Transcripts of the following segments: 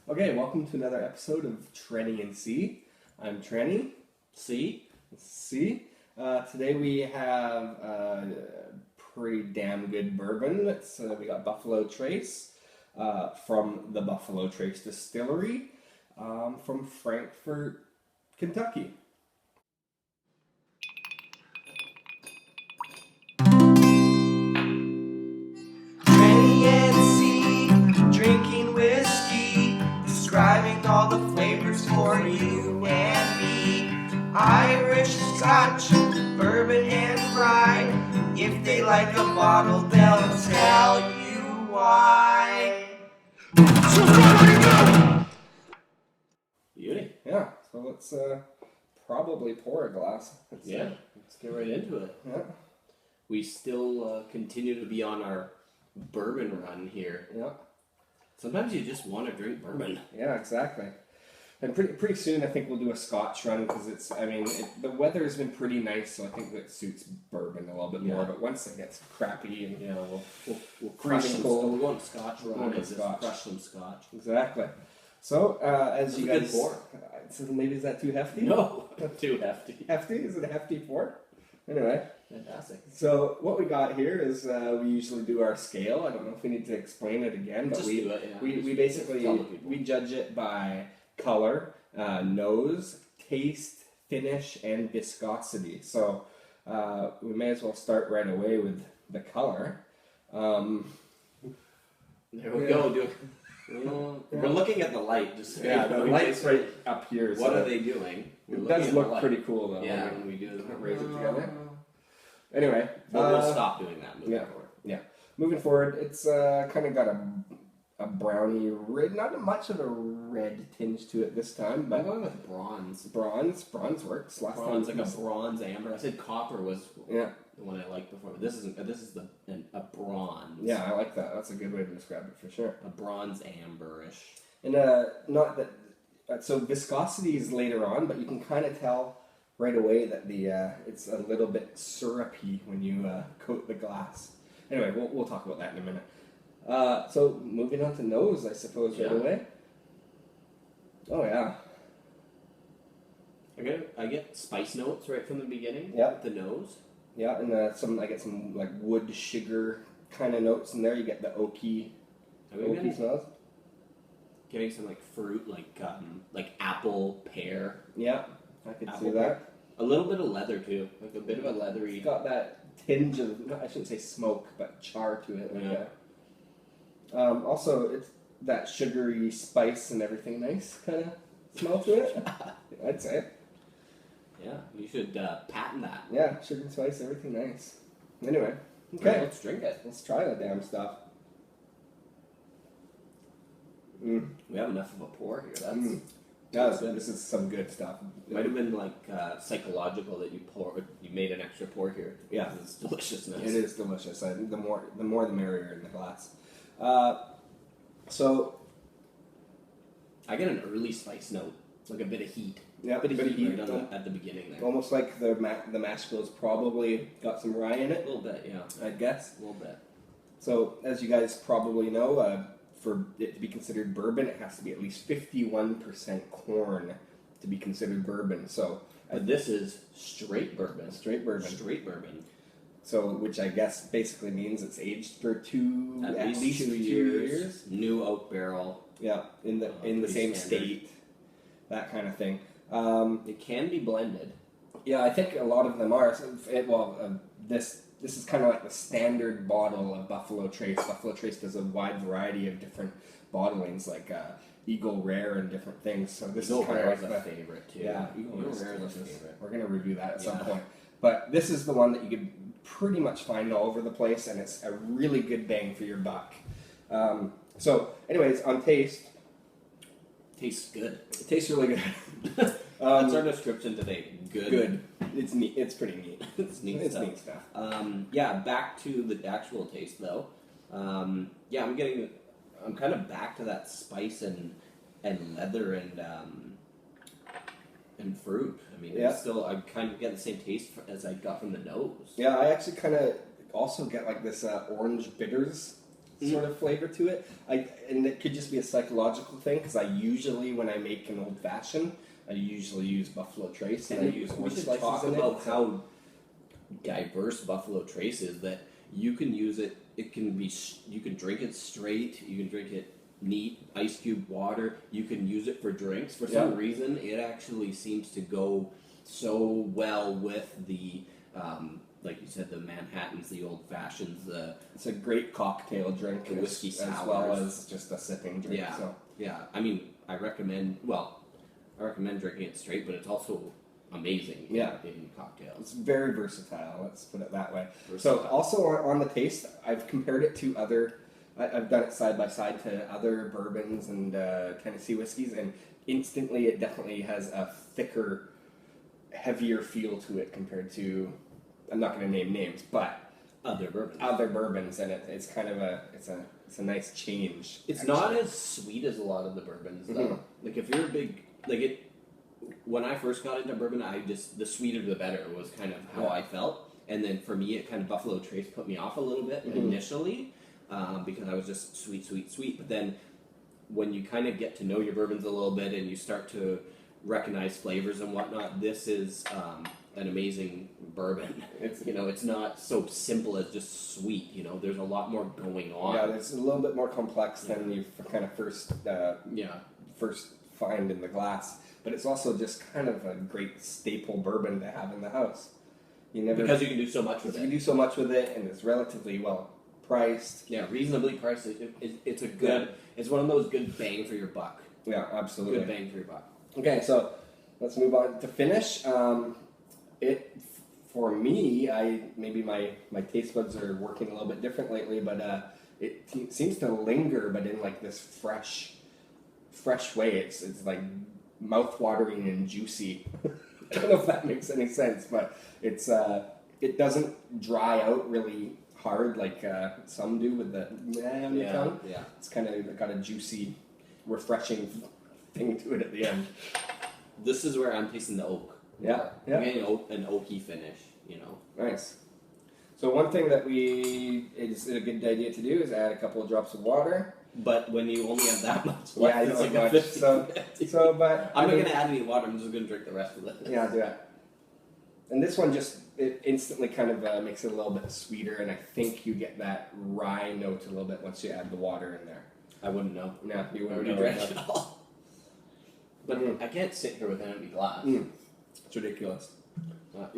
Okay, welcome to another episode of Trenny and C. I'm Trenny. C. Today we have a pretty damn good bourbon. We got Buffalo Trace from the Buffalo Trace Distillery from Frankfort, Kentucky. Trenny and C, drinking whiskey, describing all the flavors for you and me. Irish, Scotch, bourbon, and rye. If they like a bottle, they'll tell you why. Beauty. Yeah, so let's probably pour a glass. Let's get right into it. Yeah. We still continue to be on our bourbon run here. Yeah. Sometimes you just want to drink bourbon. Yeah, exactly. And pretty soon I think we'll do a Scotch run because the weather has been pretty nice, so I think that suits bourbon a little bit more. But once it gets crappy and We'll crush some. cold, We'll go on Scotch run and just Scotch. crush some Scotch. Exactly. So as That's you a good guys, pour. So maybe is that too hefty? No, too hefty. Hefty? Is it a hefty pour? Anyway. Fantastic. So what we got here is we usually do our scale. I don't know if we need to explain it again, but Just do it, yeah. we basically we judge it by color, nose, taste, finish, and viscosity. So we may as well start right away with the color. There we go. We're looking at the light. Just The light's right up here. What are they doing? It does look pretty cool though. Yeah, when we do raise it together. Anyway, we'll stop doing that moving forward. Yeah. Moving forward, it's kind of got a browny red, not much of a red tinge to it this time, but I'm going with bronze. Bronze works. Last Bronze, time like a bronze amber. I said copper was the one I liked before, but this is a bronze. Yeah, I like that. That's a good way to describe it for sure. A bronze amberish. And not that. So viscosity is later on, but you can kind of tell right away that it's a little bit syrupy when you coat the glass. Anyway, we'll talk about that in a minute. So moving on to nose, I suppose right away. Oh yeah. I get spice notes right from the beginning. Yeah. With the nose. Yeah, and I get some like wood sugar kind of notes in there. You get the oaky smells. Getting some like fruit, like apple, pear. Yeah, I could see that. Pear. A little bit of leather too, like a bit of a leathery. It's got that tinge of, I shouldn't say smoke, but char to it. Also, it's that sugary spice and everything nice kind of smell to it. I'd say. Yeah, you should patent that. Yeah, sugar and spice, everything nice. Anyway, okay, right, let's drink it. Let's try the damn stuff. We have enough of a pour here. This is some good stuff. It might have been like psychological that you made an extra pour here. Yeah, it's deliciousness. It is delicious. The more the merrier in the glass. So I get an early spice note, like a bit of heat. Yeah, a bit of heat right at the beginning there. Almost like the mash bill's probably got some rye in it. A little bit, yeah. I guess. A little bit. So as you guys probably know, for it to be considered bourbon, it has to be at least 51% corn to be considered bourbon. So, but this is straight bourbon. Straight bourbon. So, which I guess basically means it's aged for at least 2 years. New oak barrel. Yeah, in the same standard state. That kind of thing. It can be blended. Yeah, I think a lot of them are. This is kind of like the standard bottle of Buffalo Trace. Buffalo Trace does a wide variety of different bottlings, like Eagle Rare and different things. So this is kind of like the favorite too. Yeah, Eagle Rare is the favorite. We're gonna review that at some point. But this is the one that you could pretty much find all over the place, and it's a really good bang for your buck. So, anyways, on taste, tastes good. It tastes really good. That's our description today. Good. It's neat. It's pretty neat. It's neat stuff. Back to the actual taste though. I'm kind of back to that spice and leather and fruit. I mean, it's still, I kind of get the same taste as I got from the nose. Yeah, I actually kind of also get like this orange bitters sort of flavor to it. And it could just be a psychological thing because I usually, when I make an old fashioned, I usually use Buffalo Trace and I use we horse should slices talk in about it. how diverse Buffalo Trace is. That you can use it. It can be. You can drink it straight. You can drink it neat, ice cube water. You can use it for drinks. For some reason, it actually seems to go so well with the, like you said, the Manhattans, the old fashions. It's a great cocktail drink, The whiskey as well sours. as just a sipping drink. Yeah, So. yeah. I mean, I recommend drinking it straight, but it's also amazing in cocktails. It's very versatile, let's put it that way. Versatile. So also on the taste, I've compared it to other, I've done it side by side to other bourbons and Tennessee whiskeys, and instantly it definitely has a thicker, heavier feel to it compared to, I'm not going to name names, but Other bourbons, and it's kind of it's a nice change. It's actually. not as sweet as a lot of the bourbons, though. Mhm. Like if you're a big when I first got into bourbon, the sweeter the better was kind of how I felt. And then for me, it kind of Buffalo Trace put me off a little bit initially because I was just sweet. But then when you kind of get to know your bourbons a little bit and you start to recognize flavors and whatnot, this is an amazing bourbon. It's not so simple as just sweet. There's a lot more going on. Yeah, it's a little bit more complex than you kind of first find in the glass. But it's also just kind of a great staple bourbon to have in the house. Because you can do so much with it. You can do so much with it, and it's relatively well priced. Yeah, reasonably priced. It's a good. It's one of those good bang for your buck. Yeah, absolutely. Good bang for your buck. Okay, so let's move on to finish. For me, maybe my taste buds are working a little bit different lately, but it seems to linger, but in like this fresh way. It's like mouth-watering and juicy. I don't know if that makes any sense, but it doesn't dry out really hard like some do with the on the tongue. Yeah. It's kind of got a juicy, refreshing thing to it at the end. This is where I'm tasting the oak. Yeah. I'm getting an oaky finish. Nice. So one thing that is a good idea to do is add a couple of drops of water. But when you only have that much left, Yeah, I it's don't like have a much. 50. But I'm not gonna add any water. I'm just gonna drink the rest of it. Yeah, do that. And this one it instantly kind of makes it a little bit sweeter, and I think you get that rye note a little bit once you add the water in there. I wouldn't know. No, you I wouldn't already know. drank it all. But I can't sit here with an empty glass. It's ridiculous. But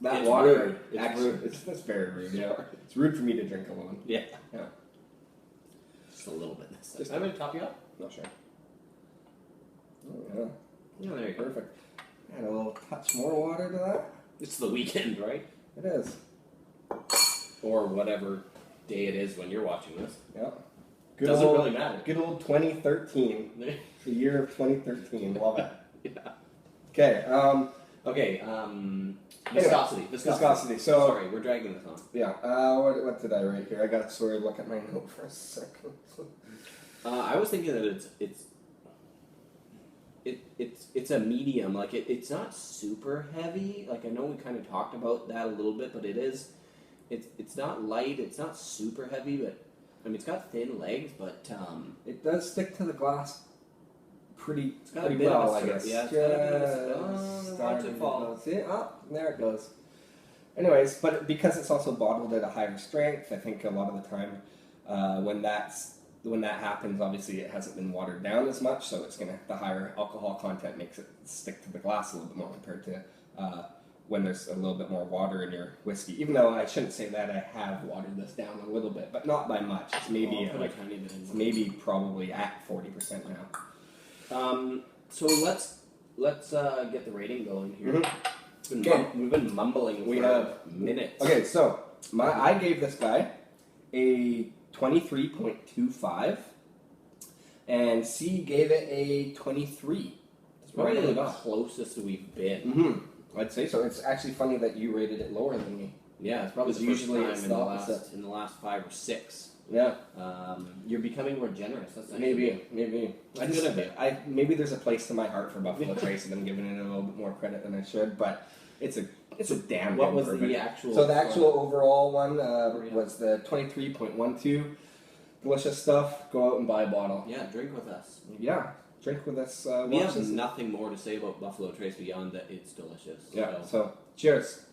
that it's water, rude. It's actually, rude. that's very rude. Yeah, it's rude for me to drink alone. Yeah. Yeah. Just a little bit. Just I'm gonna top you up. Not sure. Oh, yeah. Yeah, there you go. Perfect. Add a little touch more water to that. It's the weekend, right? It is. Or whatever day it is when you're watching this. Yeah. Doesn't really matter. Good old 2013. The year of 2013. Love it. Yeah. Okay. Okay. Viscosity. Viscosity. So sorry, we're dragging this on. yeah. What did I write here? I got to sort of look at my note for a second. I was thinking that it's a medium. Like it's not super heavy. Like I know we kind of talked about that a little bit, but it is. It's not light. It's not super heavy, but I mean it's got thin legs, but It does stick to the glass pretty got a pretty bit of well, a I syrup. guess. Yeah, it's got a bit of Just watch it starting to fall. go. See? Oh, there it goes. Anyways, but because it's also bottled at a higher strength, I think a lot of the time when that happens, obviously it hasn't been watered down as much, so the higher alcohol content makes it stick to the glass a little bit more compared to when there's a little bit more water in your whiskey. Even though I shouldn't say that, I have watered this down a little bit, but not by much. It's maybe I'll put a tiny bit in. maybe probably at 40% now. So let's get the rating going here. Mm-hmm. We've been mumbling for minutes. Okay, so I gave this guy a 23.25, and C gave it a 23. It's probably the closest we've been. Mm-hmm. I'd say so. It's actually funny that you rated it lower than me. Yeah, it's probably the first Usually time it's in the the opposite. last 5 or 6. Yeah, You're becoming more generous. That's nice. maybe. That's good of you. Maybe there's a place to my heart for Buffalo Trace, and I'm giving it a little bit more credit than I should. But it's a damn What good was bourbon. the actual? So the actual overall one Yeah. was the 23.12. Delicious stuff. Go out and buy a bottle. Yeah, drink with us. Yeah, drink with us. We watch have this. nothing more to say about Buffalo Trace beyond that it's delicious. Yeah. So. So cheers.